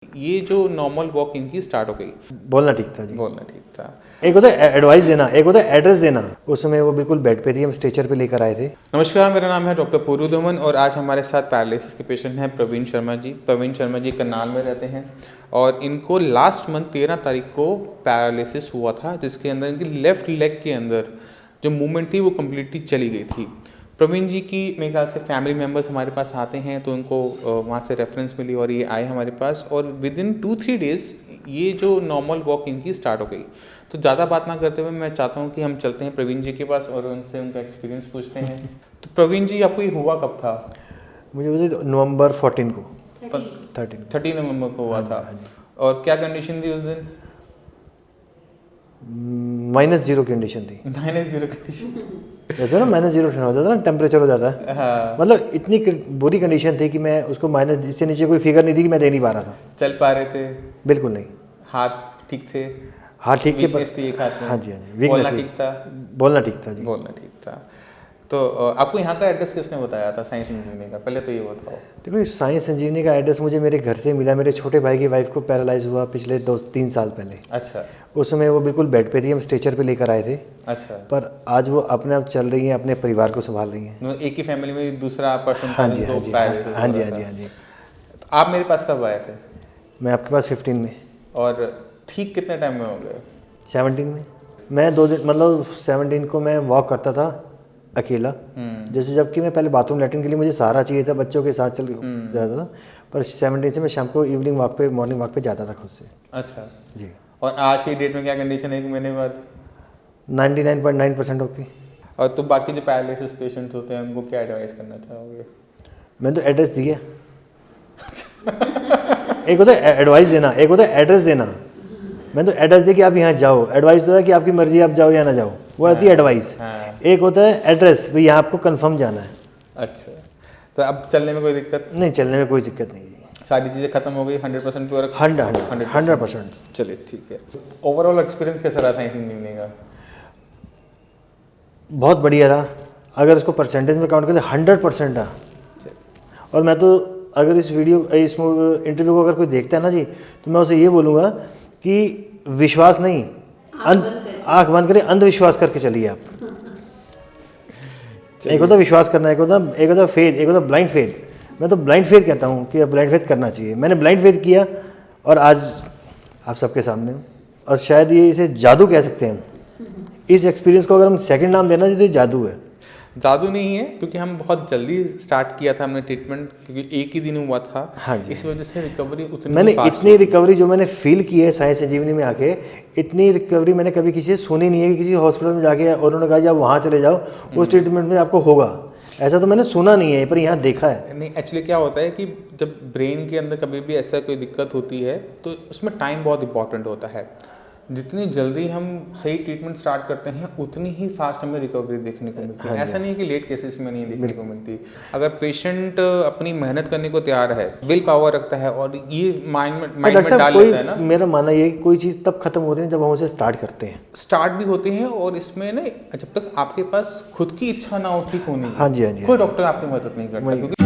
ये जो normal walk in की स्टार्ट हो गई। बोलना ठीक था जी। बोलना ठीक था। एक होता है एडवाइस देना, एक होता है एड्रेस देना। उस समय वो बिल्कुल बेड पे थी, हम स्ट्रेचर पे लेकर आए थे। नमस्कार, मेरा नाम है डॉक्टर पूरू दमन और आज हमारे साथ पैरालिसिस के पेशेंट हैं प्रवीण शर्मा जी। प्रवीण शर्मा जी करनाल में रहते हैं और इनको लास्ट मंथ 13 तारीख को पैरालिसिस हुआ था, जिसके अंदर इनकी लेफ्ट लेग के अंदर जो मूवमेंट थी वो कम्प्लीटली चली गई थी। प्रवीण जी की मेरे ख्याल से फैमिली मेम्बर्स हमारे पास आते हैं तो इनको वहाँ से रेफरेंस मिली और ये आए हमारे पास और विद इन 2-3 डेज़ ये जो नॉर्मल वॉक इनकी स्टार्ट हो गई। तो ज़्यादा बात ना करते हुए मैं चाहता हूँ कि हम चलते हैं प्रवीण जी के पास और उनसे उनका एक्सपीरियंस पूछते हैं। तो प्रवीण जी, आपको ये हुआ कब था? मुझे नवंबर 14 को 30 नवंबर को हुआ था। और क्या कंडीशन थी उस दिन? -0 कंडीशन थी। -0 कंडीशन जैसे ना -0 हो जाता है ना, टेम्परेचर हो जाता है। हाँ। मतलब इतनी बुरी कंडीशन थी कि मैं उसको माइनस, इससे नीचे कोई फिगर नहीं थी कि मैं दे नहीं पा रहा था। चल पा रहे थे? बिल्कुल नहीं। हाथ ठीक थे? हाँ ठीक थे। वीकनेस थी एक हाथ में? हाँ जी, हाँ जी। बोलना ठीक था? बोलना ठीक था जी। बोलना ठीक था। तो आपको यहाँ का एड्रेस किसने बताया था साइंस इंजीनियरिंग का? पहले तो ये बताओ। देखो, साइंस इंजीनियरिंग का एड्रेस मुझे मेरे घर से मिला। मेरे छोटे भाई की वाइफ को पैरालाइज हुआ पिछले 2-3 साल पहले। अच्छा। उस समय वो बिल्कुल बेड पे थी, हम स्ट्रेचर पे लेकर आए थे। अच्छा। पर आज वो अपने आप चल रही हैं, अपने परिवार को संभाल रही हैं। मतलब एक ही फैमिली में दूसरा पर्सन था? हाँ जी, हाँ जी, हाँ जी, हाँ जी, हाँ जी। तो आप मेरे पास कब आए थे? मैं आपके पास 15 में। और ठीक कितने टाइम में हो गए? 17 में। मैं 2 दिन, मतलब 17 को मैं वॉक करता था अकेला। जैसे जबकि मैं पहले बाथरूम लैट्रिन के लिए मुझे सहारा चाहिए था, बच्चों के साथ चल जाता था। पर 17 से मैं शाम को इवनिंग वॉक पे, मॉर्निंग वॉक पे जाता था खुद से। अच्छा जी। और आज की डेट में क्या कंडीशन है एक महीने बाद? 99.9% ओके। और तो बाकी जो पैरालिसिस पेशेंट्स होते हैं उनको क्या एडवाइस करना चाहोगे? मैंने तो एड्रेस दिया। एक होता है एडवाइस देना, एक होता है एड्रेस देना। मैंने तो एड्रेस दिया कि आप यहाँ जाओ। एडवाइस तो है कि आपकी मर्जी, आप जाओ या ना जाओ, वो आती है एडवाइस। एक होता है एड्रेस, भाई यहाँ आपको कंफर्म जाना है। अच्छा, तो अब चलने में कोई दिक्कत नहीं? चलने में कोई दिक्कत नहीं। सारी चीज़ें खत्म हो गई 100% प्योर? 100%। चलिए ठीक है। ओवरऑल एक्सपीरियंस कैसा रहा साइंस इंजीनियरिंग का? बहुत बढ़िया रहा। अगर इसको परसेंटेज में काउंट करें 100% रहा। और मैं तो अगर इस इंटरव्यू को अगर कोई देखता है ना जी, तो मैं उसे ये बोलूँगा कि विश्वास नहीं, आँख बंद करें, अंधविश्वास करके चलिए आप। एक होता विश्वास करना, एक होता फेथ, एक होता ब्लाइंड फेथ। मैं तो ब्लाइंड फेथ कहता हूँ कि ब्लाइंड फेथ करना चाहिए। मैंने ब्लाइंड फेथ किया और आज आप सबके सामने हूँ। और शायद ये इसे जादू कह सकते हैं हम। इस एक्सपीरियंस को अगर हम सेकंड नाम देना तो ये जादू है। जादू नहीं है, क्योंकि हम बहुत जल्दी स्टार्ट किया था हमने ट्रीटमेंट, क्योंकि एक ही दिन हुआ था। हाँ जी। इस वजह से रिकवरी उतनी मैंने इतनी रिकवरी जो मैंने फील की है साइंस इंजीनियरिंग में आके, इतनी रिकवरी मैंने कभी किसी से सुनी नहीं है कि किसी हॉस्पिटल में जाके और उन्होंने कहा जी आप वहाँ चले जाओ, उस ट्रीटमेंट में आपको होगा। ऐसा तो मैंने सुना नहीं है, पर यहाँ देखा है। नहीं, एक्चुअली क्या होता है कि जब ब्रेन के अंदर कभी भी ऐसा कोई दिक्कत होती है तो उसमें टाइम बहुत इंपॉर्टेंट होता है। जितनी जल्दी हम सही ट्रीटमेंट स्टार्ट करते हैं उतनी ही फास्ट हमें रिकवरी देखने को मिलती है। ऐसा नहीं है कि लेट केसेस में नहीं देखने को मिलती। अगर पेशेंट अपनी मेहनत करने को तैयार है, विल पावर रखता है और ये माइंड में डाल लेता है ना। मेरा मानना ये है कि कोई चीज़ तब खत्म होती है जब हम उसे स्टार्ट करते हैं। स्टार्ट भी होते हैं और इसमें ना जब तक आपके पास खुद की इच्छा ना हो ठीक होने की, हाँ जी, हाँ जी, कोई डॉक्टर आपकी मदद नहीं करता।